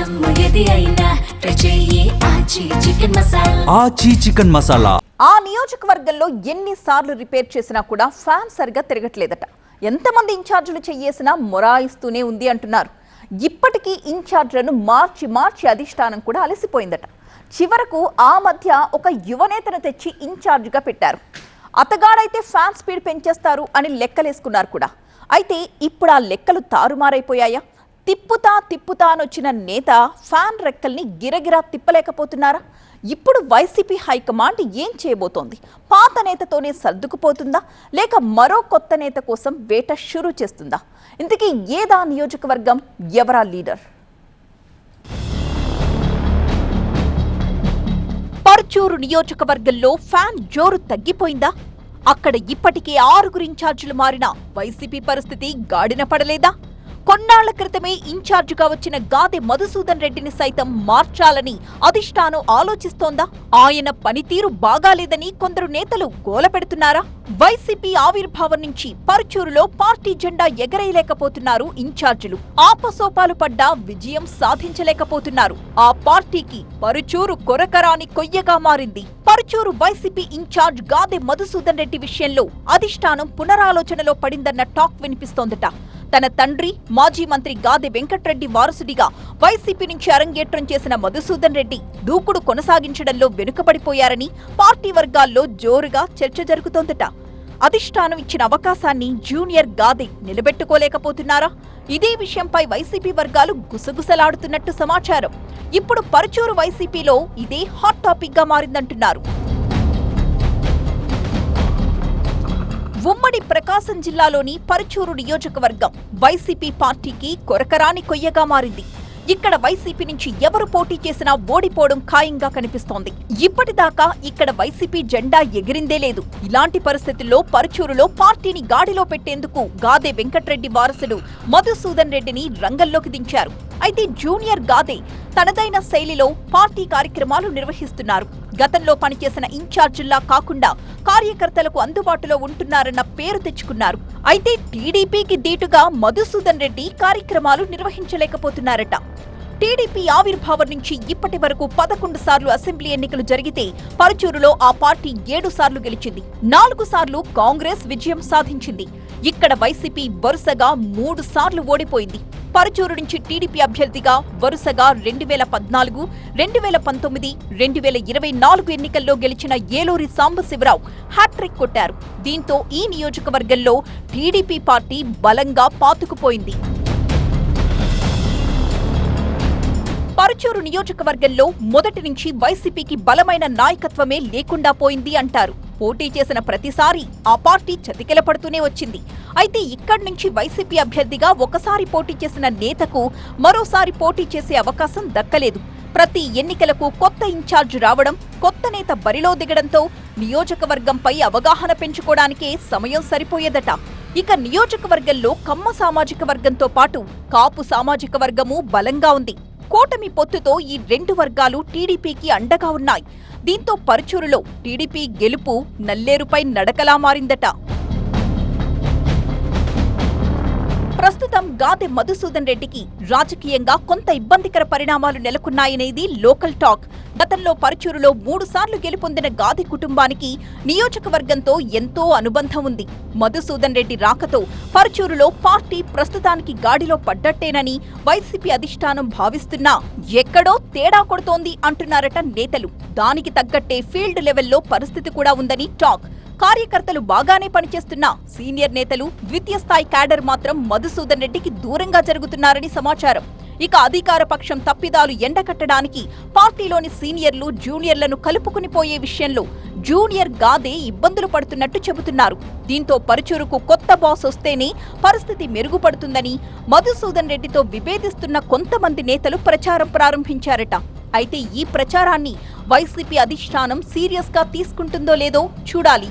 ఆచి చికెన్ మసాలా. ఆ నియోజకవర్గంలో ఎన్నిసార్లు రిపేర్ చేసినా కూడా ఫ్యాన్ సరిగా తిరగట్లేదట. ఎంతమంది ఇన్ఛార్జీలు చెయ్యేసినా మొరాయిస్తూనే ఉంది అంటున్నారు. ఇప్పటికీ ఇన్ఛార్జీలను మార్చి అధిష్టానం కూడా అలసిపోయిందట. చివరకు ఆ మధ్య ఒక యువనేతను తెచ్చి ఇన్ఛార్జిగా పెట్టారు. అతగాడైతే ఫ్యాన్ స్పీడ్ పెంచేస్తారు అని లెక్కలేసుకున్నారు కూడా. అయితే ఇప్పుడు ఆ లెక్కలు తారుమారైపోయాయా? తిప్పుతా అనొచ్చిన నేత ఫ్యాన్ రెక్కల్ని గిరగిరా తిప్పలేకపోతున్నారా? ఇప్పుడు వైసీపీ హైకమాండ్ ఏం చేయబోతోంది? పాత నేతతోనే సర్దుకుపోతుందా, లేక మరో కొత్త నేత కోసం వేట షురూ చేస్తుందా? ఇంతకీ ఏదా నియోజకవర్గం, ఎవరా లీడర్? పర్చూరు నియోజకవర్గంలో ఫ్యాన్ జోరు తగ్గిపోయిందా? అక్కడ ఇప్పటికే 6 ఇన్ఛార్జీలు మారినా వైసీపీ పరిస్థితి గాడిన పడలేదా? కొన్నాళ్ల క్రితమే ఇన్ఛార్జిగా వచ్చిన గాదె మధుసూదన్ రెడ్డిని సైతం మార్చాలని అధిష్టానం ఆలోచిస్తోందా? ఆయన పనితీరు బాగాలేదని కొందరు నేతలు గోల పెడుతున్నారా? వైసీపీ ఆవిర్భావం నుంచి పరుచూరులో పార్టీ జెండా ఎగరేయలేకపోతున్నారు ఇన్ఛార్జీలు. ఆపసోపాలు పడ్డా విజయం సాధించలేకపోతున్నారు. ఆ పార్టీకి పరుచూరు కొరకరాని కొయ్యగా మారింది. పరుచూరు వైసీపీ ఇన్ఛార్జ్ గాదె మధుసూదన్ రెడ్డి విషయంలో అధిష్టానం పునరాలోచనలో పడిందన్న టాక్ వినిపిస్తోందట. తన తండ్రి మాజీ మంత్రి గాదె వెంకట్రెడ్డి వారసుడిగా వైసీపీ నుంచి అరంగేట్రం చేసిన మధుసూదన్ రెడ్డి దూకుడు కొనసాగించడంలో వెనుకబడిపోయారని పార్టీ వర్గాల్లో జోరుగా చర్చ జరుగుతోందట. అధిష్టానం ఇచ్చిన అవకాశాన్ని జూనియర్ గాదె నిలబెట్టుకోలేకపోతున్నారా? ఇదే విషయంపై వైసీపీ వర్గాలు గుసగుసలాడుతున్నట్టు సమాచారం. ఇప్పుడు పరుచూరు వైసీపీలో ఇదే హాట్ టాపిక్ గా మారిందంటున్నారు. ఉమ్మడి ప్రకాశం జిల్లాలోని పరుచూరు నియోజకవర్గం వైసీపీ పార్టీకి కొరకరాని కొయ్యగా మారింది. ఇక్కడ వైసీపీ నుంచి ఎవరు పోటీ చేసినా ఓడిపోవడం ఖాయంగా కనిపిస్తోంది. ఇప్పటిదాకా ఇక్కడ వైసీపీ జెండా ఎగిరిందే లేదు. ఇలాంటి పరిస్థితుల్లో పరుచూరులో పార్టీని గాడిలో పెట్టేందుకు గాదె వెంకట్రెడ్డి వారసుడు మధుసూదన్ రెడ్డిని రంగంలోకి దించారు. అయితే జూనియర్ గాదె తనదైన శైలిలో పార్టీ కార్యక్రమాలు నిర్వహిస్తున్నారు. గతంలో పనిచేసిన ఇన్ఛార్జిల్లా కాకుండా కార్యకర్తలకు అందుబాటులో ఉంటున్నారన్న పేరు తెచ్చుకున్నారు. అయితే టీడీపీకి దీటుగా మధుసూదన్ రెడ్డి కార్యక్రమాలు నిర్వహించలేకపోతున్నారట. టీడీపీ ఆవిర్భావం నుంచి ఇప్పటి వరకు 11 సార్లు అసెంబ్లీ ఎన్నికలు జరిగితే పరుచూరులో ఆ పార్టీ 7 సార్లు గెలిచింది. 4 సార్లు కాంగ్రెస్ విజయం సాధించింది. ఇక్కడ వైసీపీ వరుసగా 3 సార్లు ఓడిపోయింది. పరుచూరు నుంచి టీడీపీ అభ్యర్థిగా వరుసగా 2014, 2019, 2024 ఎన్నికల్లో గెలిచిన ఏలూరి సాంబశివరావు హ్యాట్రిక్ కొట్టారు. దీంతో ఈ నియోజకవర్గంలో టీడీపీ పార్టీ బలంగా పాతుకుపోయింది. పరుచూరు నియోజకవర్గంలో మొదటి నుంచి వైసీపీకి బలమైన నాయకత్వమే లేకుండా పోయింది అంటారు. పోటీ చేసిన ప్రతిసారి ఆ పార్టీ చతికిలపడుతూనే వచ్చింది. అయితే ఇక్కడి నుంచి వైసీపీ అభ్యర్థిగా ఒకసారి పోటీ చేసిన నేతకు మరోసారి పోటీ చేసే అవకాశం దక్కలేదు. ప్రతి ఎన్నికలకు కొత్త ఇన్ఛార్జ్ రావడం, కొత్త నేత బరిలో దిగడంతో నియోజకవర్గంపై అవగాహన పెంచుకోవడానికే సమయం సరిపోయేదట. ఇక నియోజకవర్గంలో కమ్మ సామాజిక వర్గంతో పాటు కాపు సామాజిక వర్గము బలంగా ఉంది. కూటమి పొత్తుతో ఈ 2 వర్గాలు టీడీపీకి అండగా ఉన్నాయి. దీంతో పరుచూరులో టీడీపీ గెలుపు నల్లేరుపై నడకలా మారిందట. ప్రస్తుతం గాదె మధుసూదన్ రెడ్డికి రాజకీయంగా కొంత ఇబ్బందికర పరిణామాలు నెలకొన్నాయనేది లోకల్ టాక్. గతంలో పరుచూరులో 3 సార్లు గెలుపొందిన గాదె కుటుంబానికి నియోజకవర్గంతో ఎంతో అనుబంధం ఉంది. మధుసూదన్ రెడ్డి రాకతో పరుచూరులో పార్టీ ప్రస్తుతానికి గాడిలో పడ్డట్టేనని వైసీపీ అధిష్టానం భావిస్తున్నా ఎక్కడో తేడా కొడుతోంది అంటున్నారట నేతలు. దానికి తగ్గట్టే ఫీల్డ్ లెవెల్లో పరిస్థితి కూడా ఉందని టాక్. కార్యకర్తలు బాగానే పనిచేస్తున్నా సీనియర్ నేతలు, ద్వితీయ స్థాయి క్యాడర్ మాత్రం మధుసూదన్ రెడ్డికి దూరంగా జరుగుతున్నారని సమాచారం. ఇక అధికార పక్షం తప్పిదాలు ఎండకట్టడానికి పార్టీలోని సీనియర్లు, జూనియర్లను కలుపుకుని పోయే విషయంలో జూనియర్ గాదె ఇబ్బందులు పడుతున్నట్టు చెబుతున్నారు. దీంతో పరుచూరుకు కొత్త బాస్ వస్తేనే పరిస్థితి మెరుగుపడుతుందని మధుసూదన్ రెడ్డితో విభేదిస్తున్న కొంతమంది నేతలు ప్రచారం ప్రారంభించారట. అయితే ఈ ప్రచారాన్ని వైసీపీ అధిష్టానం సీరియస్ గా తీసుకుంటుందో లేదో చూడాలి.